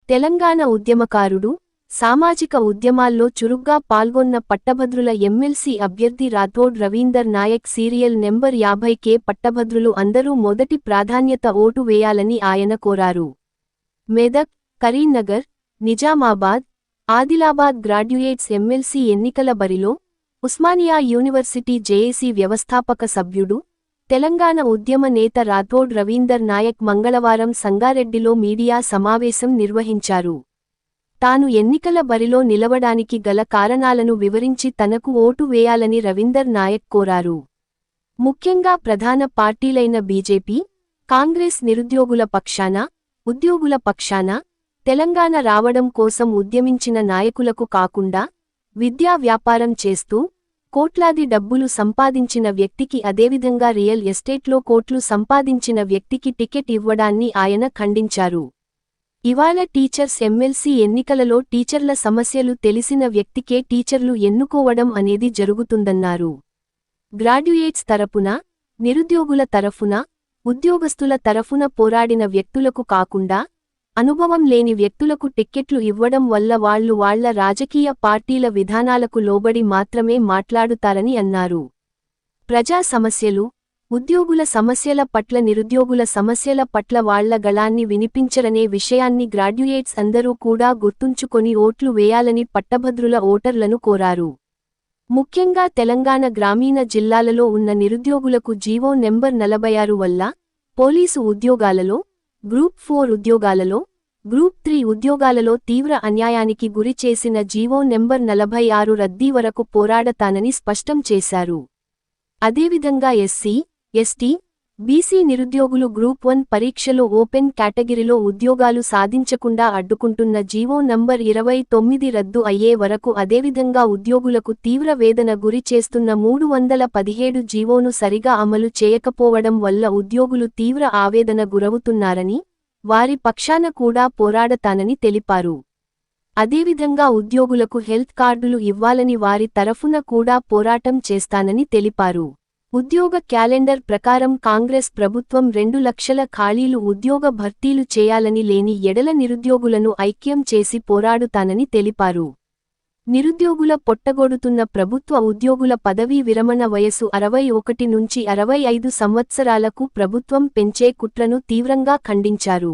తెలంగాణ ఉద్యమకారుడు, సామాజిక ఉద్యమాల్లో చురుగ్గా పాల్గొన్న పట్టభద్రుల ఎమ్మెల్సీ అభ్యర్థి రాథోడ్ రవీందర్ నాయక్ సీరియల్ నెంబర్ 50కే పట్టభద్రులు అందరూ మొదటి ప్రాధాన్యత ఓటు వేయాలని ఆయన కోరారు. మెదక్, కరీంనగర్, నిజామాబాద్, ఆదిలాబాద్ గ్రాడ్యుయేట్స్ ఎమ్మెల్సీ ఎన్నికల బరిలో ఉస్మానియా యూనివర్సిటీ జేఏసీ వ్యవస్థాపక సభ్యుడు, తెలంగాణ ఉద్యమ నేత రాథోడ్ రవీందర్ నాయక్ మంగళవారం సంగారెడ్డిలో మీడియా సమావేశం నిర్వహించారు. తాను ఎన్నికల బరిలో నిలవడానికి గల కారణాలను వివరించి తనకు ఓటు వేయాలని రవీందర్ నాయక్ కోరారు. ముఖ్యంగా ప్రధాన పార్టీలైన బీజేపీ, కాంగ్రెస్ నిరుద్యోగుల పక్షాన, ఉద్యోగుల పక్షాన తెలంగాణ రావడం కోసం ఉద్యమించిన నాయకులకు కాకుండా, విద్యా వ్యాపారం చేస్తూ కోట్లాది డబ్బులు సంపాదించిన వ్యక్తికి, అదేవిధంగా రియల్ ఎస్టేట్లో కోట్లు సంపాదించిన వ్యక్తికి టికెట్ ఇవ్వడాన్ని ఆయన ఖండించారు. ఇవాళ టీచర్స్ ఎమ్మెల్సీ ఎన్నికలలో టీచర్ల సమస్యలు తెలిసిన వ్యక్తికే టీచర్లు ఎన్నుకోవడం అనేది జరుగుతుందన్నారు. గ్రాడ్యుయేట్స్ తరపున, నిరుద్యోగుల తరఫున, ఉద్యోగస్తుల తరఫున పోరాడిన వ్యక్తులకు కాకుండా, అనుభవం లేని వ్యక్తులకు టిక్కెట్లు ఇవ్వడం వల్ల వాళ్లు వాళ్ల రాజకీయ పార్టీల విధానాలకు లోబడి మాత్రమే మాట్లాడుతారని అన్నారు. ప్రజా సమస్యలు, ఉద్యోగుల సమస్యల పట్ల, నిరుద్యోగుల సమస్యల పట్ల వాళ్ల గళాన్ని వినిపించరనే విషయాన్ని గ్రాడ్యుయేట్స్ అందరూ కూడా గుర్తుంచుకొని ఓట్లు వేయాలని పట్టభద్రుల ఓటర్లను కోరారు. ముఖ్యంగా తెలంగాణ గ్రామీణ జిల్లాలలో ఉన్న నిరుద్యోగులకు జీవో నెంబర్ 46 వల్ల పోలీసు ఉద్యోగాలలో, గ్రూప్ 4 ఉద్యోగాలలో, గ్రూప్ 3 ఉద్యోగాలలో తీవ్ర అన్యాయానికి గురి చేసిన జీవో నెంబర్ 46 రద్దీ వరకు పోరాడతానని స్పష్టం చేశారు. అదేవిధంగా ఎస్సీ, ఎస్టీ, బీసీ నిరుద్యోగులు గ్రూప్ 1 పరీక్షలో ఓపెన్ కేటగిరీలో ఉద్యోగాలు సాధించకుండా అడ్డుకుంటున్న జీవో నంబర్ 29 రద్దు అయ్యే వరకు, అదేవిధంగా ఉద్యోగులకు తీవ్ర వేదన గురి చేస్తున్న 317 జీవోను సరిగా అమలు చేయకపోవడం వల్ల ఉద్యోగులు తీవ్ర ఆవేదన గురవుతున్నారని, వారి పక్షాన కూడా పోరాడతానని తెలిపారు. అదేవిధంగా ఉద్యోగులకు హెల్త్ కార్డులు ఇవ్వాలని వారి తరఫున కూడా పోరాటం చేస్తానని తెలిపారు. ఉద్యోగ క్యాలెండర్ ప్రకారం కాంగ్రెస్ ప్రభుత్వం 2 లక్షల ఖాళీలు ఉద్యోగ భర్తీలు చేయాలని, లేని ఎడల నిరుద్యోగులను ఐక్యం చేసి పోరాడుతానని తెలిపారు. నిరుద్యోగుల పొట్టగొడుతున్న ప్రభుత్వ ఉద్యోగుల పదవీ విరమణ వయసు 61 నుంచి 65 సంవత్సరాలకు ప్రభుత్వం పెంచే కుట్రను తీవ్రంగా ఖండించారు.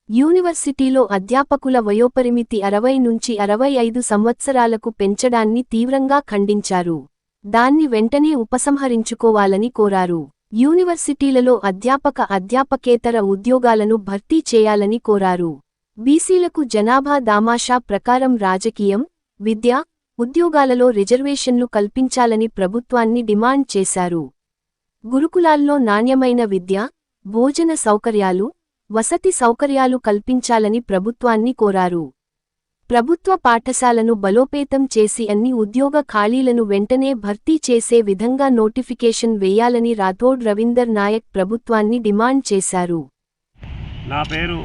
యూనివర్సిటీలో అధ్యాపకుల వయోపరిమితి 60 నుంచి 65 సంవత్సరాలకు పెంచడాన్ని తీవ్రంగా ఖండించారు. దాన్ని వెంటనే ఉపసంహరించుకోవాలని కోరారు. యూనివర్సిటీలలో అధ్యాపకేతర ఉద్యోగాలను భర్తీ చేయాలని కోరారు. బీసీలకు జనాభా దామాషా ప్రకారం రాజకీయం, విద్య, ఉద్యోగాలలో రిజర్వేషన్లు కల్పించాలని ప్రభుత్వాన్ని డిమాండ్ చేశారు. గురుకులాల్లో నాణ్యమైన విద్య, భోజన సౌకర్యాలు, వసతి సౌకర్యాలు కల్పించాలని ప్రభుత్వాన్ని కోరారు. ప్రభుత్వ పాఠశాలను బలోపేతం చేసి అన్ని ఉద్యోగ ఖాళీలను వెంటనే భర్తీ చేసే విధంగా నోటిఫికేషన్ వేయాలని రాథోడ్ రవీందర్ నాయక్ ప్రభుత్వాన్ని డిమాండ్ చేశారు. నా పేరు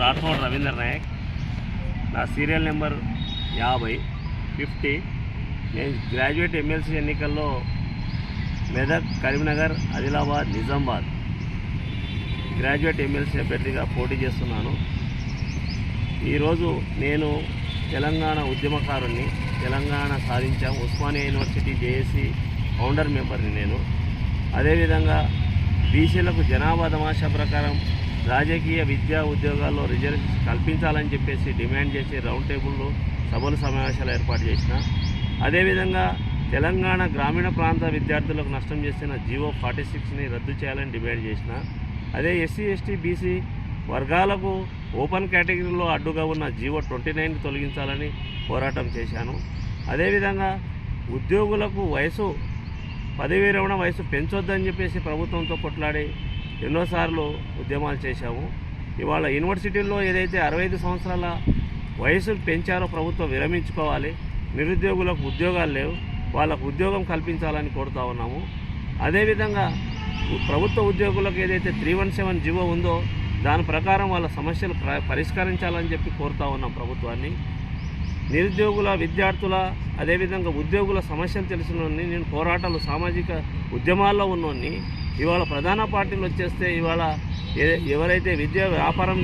రాథోడ్ రవీందర్ నాయక్. నా సీరియల్ నెంబర్ 50. నేను గ్రాడ్యుయేట్ ఎమ్మెల్సీ ఎన్నికల్లో మెదక్, కరీంనగర్, ఆదిలాబాద్, నిజామాబాద్ గ్రాడ్యుయేట్ ఎమ్మెల్సీ అభ్యర్థిగా పోటీ చేస్తున్నాను. ఈరోజు నేను తెలంగాణ ఉద్యమకారుణ్ణి. తెలంగాణ సాధించాం. ఉస్మానియా యూనివర్సిటీ జేఏసీ ఫౌండర్ మెంబర్ని నేను. అదేవిధంగా బీసీలకు జనాభా దామాషా ప్రకారం రాజకీయ, విద్యా, ఉద్యోగాల్లో రిజర్వేషన్ కల్పించాలని చెప్పేసి డిమాండ్ చేసి రౌండ్ టేబుల్లో సభలు, సమావేశాలు ఏర్పాటు చేసిన. అదేవిధంగా తెలంగాణ గ్రామీణ ప్రాంత విద్యార్థులకు నష్టం చేసిన జీవో 46ని రద్దు చేయాలని డిమాండ్ చేసిన. అదే ఎస్సీ, ఎస్టీ, బీసీ వర్గాలకు ఓపెన్ కేటగిరీలో అడ్డుగా ఉన్న జీవో 29 తొలగించాలని పోరాటం చేశాను. అదేవిధంగా ఉద్యోగులకు పదవీ విరమణ వయసు పెంచొద్దని చెప్పేసి ప్రభుత్వంతో కొట్లాడి ఎన్నోసార్లు ఉద్యమాలు చేశాము. ఇవాళ యూనివర్సిటీల్లో ఏదైతే 65 సంవత్సరాల వయసు పెంచారో ప్రభుత్వం విరమించుకోవాలి. నిరుద్యోగులకు ఉద్యోగాలు లేవు, వాళ్ళకు ఉద్యోగం కల్పించాలని కోరుతా ఉన్నాము. అదేవిధంగా ప్రభుత్వ ఉద్యోగులకు ఏదైతే 317 జీవో ఉందో దాని ప్రకారం వాళ్ళ సమస్యలు పరిష్కరించాలని చెప్పి కోరుతా ఉన్నాం ప్రభుత్వాన్ని. నిరుద్యోగుల, విద్యార్థుల, అదేవిధంగా ఉద్యోగుల సమస్యలు తెలిసినోన్ని, నేను పోరాటాలు, సామాజిక ఉద్యమాల్లో ఉన్నోన్ని, ఇవాళ ప్రధాన పార్టీలు వచ్చేస్తే ఇవాళ ఎవరైతే విద్యా వ్యాపారం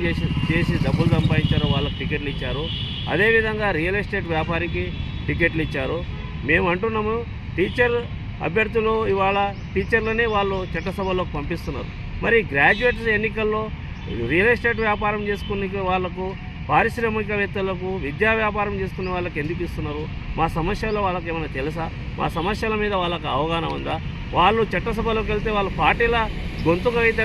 చేసి డబ్బులు సంపాదించారో వాళ్ళకి టికెట్లు ఇచ్చారు. అదేవిధంగా రియల్ ఎస్టేట్ వ్యాపారికి టికెట్లు ఇచ్చారు. మేము అంటున్నాము, టీచర్ అభ్యర్థులు ఇవాళ టీచర్లనే వాళ్ళు చట్టసభలోకి పంపిస్తున్నారు. మరి గ్రాడ్యుయేట్స్ ఎన్నికల్లో రియల్ ఎస్టేట్ వ్యాపారం చేసుకునే వాళ్ళకు, పారిశ్రామికవేత్తలకు, విద్యా వ్యాపారం చేసుకునే వాళ్ళకి ఎందుకు ఇస్తున్నారు? మా సమస్యలు వాళ్ళకి ఏమైనా తెలుసా? మా సమస్యల మీద వాళ్ళకి అవగాహన ఉందా? వాళ్ళు చట్టసభలోకి వెళ్తే వాళ్ళ పార్టీల గొంతుక అయితే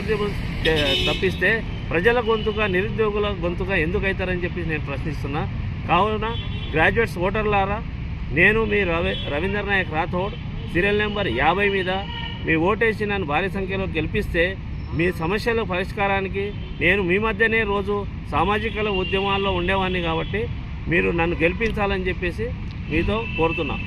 తప్పిస్తే ప్రజల గొంతుక, నిరుద్యోగుల గొంతుక ఎందుకు అవుతారని చెప్పి నేను ప్రశ్నిస్తున్నా. కావున గ్రాడ్యుయేట్స్ ఓటర్లారా, నేను మీ రవీందర్ నాయక్ రాథోడ్ సీరియల్ నెంబర్ 50 మీద మీ ఓటేసి నన్ను భారీ సంఖ్యలో గెలిపిస్తే మీ సమస్యల పరిష్కారానికి నేను మీ మధ్యనే రోజు సామాజిక ఉద్యమాల్లో ఉండేవాడిని కాబట్టి మీరు నన్ను గెలిపించాలని చెప్పేసి మీతో కోరుతున్నా.